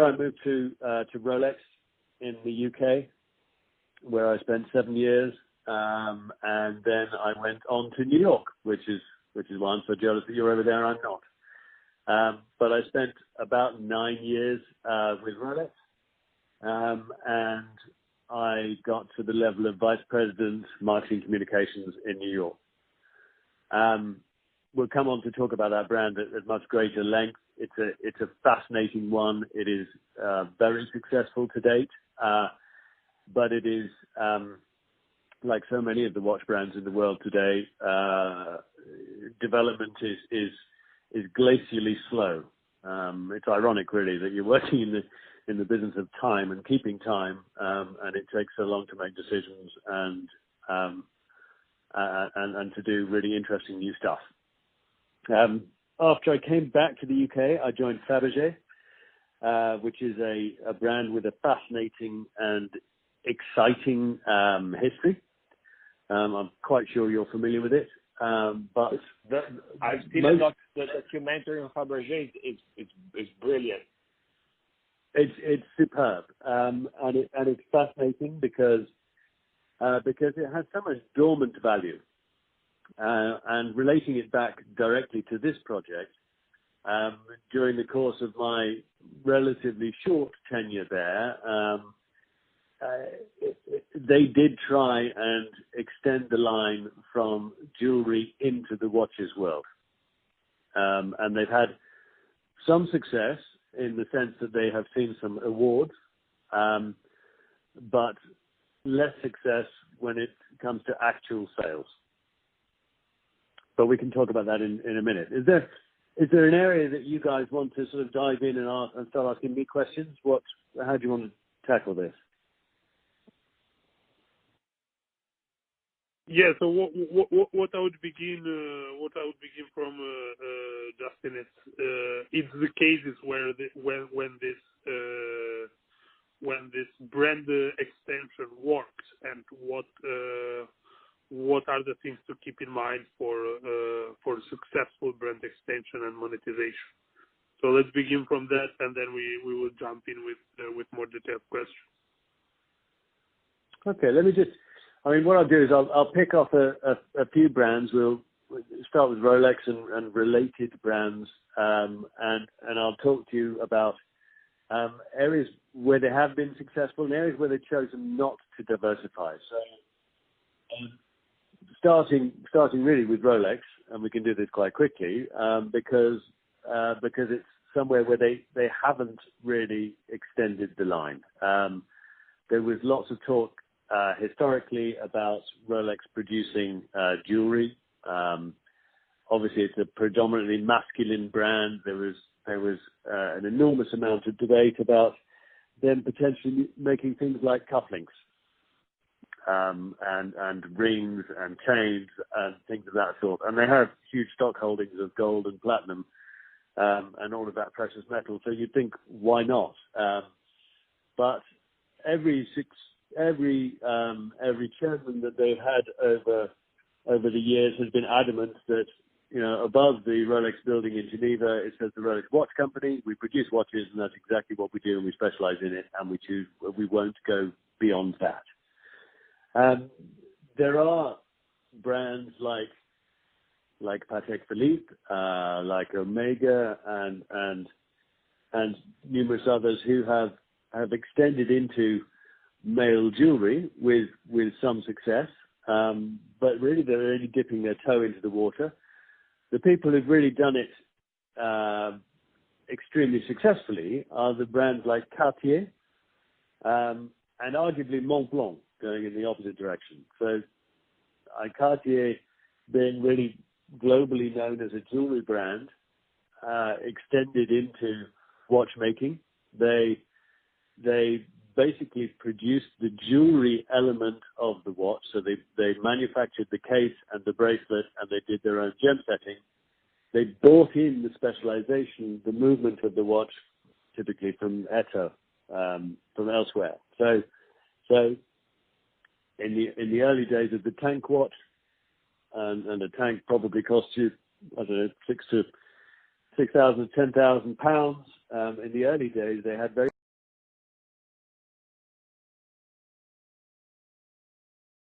I moved to Rolex in the UK, where I spent 7 years, and then I went on to New York, which is why I'm so jealous that you're over there. I'm not. But I spent about 9 years with Rolex, and I got to the level of vice president, marketing communications in New York. We'll come on to talk about that brand at much greater length. It's a fascinating one. It is very successful to date, but it is like so many of the watch brands in the world today. Development is glacially slow. It's ironic, really, that you're working in the business of time and keeping time, and it takes so long to make decisions and to do really interesting new stuff. After I came back to the UK, I joined Fabergé, which is a brand with a fascinating and exciting history. I'm quite sure you're familiar with it, but I've seen the documentary on Fabergé. It's brilliant. It's superb, and it's fascinating because it has so much dormant value. And relating it back directly to this project, during the course of my relatively short tenure there, they did try and extend the line from jewelry into the watches world. And they've had some success in the sense that they have seen some awards, but less success when it comes to actual sales. But we can talk about that in a minute. Is there an area that you guys want to sort of dive in and start asking me questions? How do you want to tackle this? Yeah. So what I would begin from, Justin, it's the cases where when this brand extension works, and what are the things to keep in mind for successful brand extension and monetization. So let's begin from that, and then we will jump in with more detailed questions. Okay, what I'll do is I'll pick off a few brands. We'll start with Rolex and related brands, and I'll talk to you about areas where they have been successful and areas where they've chosen not to diversify. So starting really with Rolex, and we can do this quite quickly, because it's somewhere where they haven't really extended the line. There was lots of talk historically about Rolex producing jewelry. Obviously, it's a predominantly masculine brand. There was an enormous amount of debate about them potentially making things like cufflinks, and rings and chains and things of that sort. And they have huge stock holdings of gold and platinum, and all of that precious metal. So you'd think, why not? But every chairman that they've had over the years has been adamant that, above the Rolex building in Geneva, it says the Rolex Watch Company. We produce watches, and that's exactly what we do, and we specialize in it, and we won't go beyond that. There are brands like Patek Philippe, like Omega, and numerous others who have extended into male jewelry with some success, but really they're only dipping their toe into the water. The people who've really done it extremely successfully are the brands like Cartier, and arguably Montblanc, going in the opposite direction. So Cartier, being really globally known as a jewelry brand, extended into watchmaking. They basically produced the jewelry element of the watch. So they manufactured the case and the bracelet, and they did their own gem setting. They brought in the specialization, the movement of the watch, typically from Eto, from elsewhere. So in the early days of the tank watch, and a tank probably cost you, I don't know, 6,000, 10,000 pounds. In the early days, they had very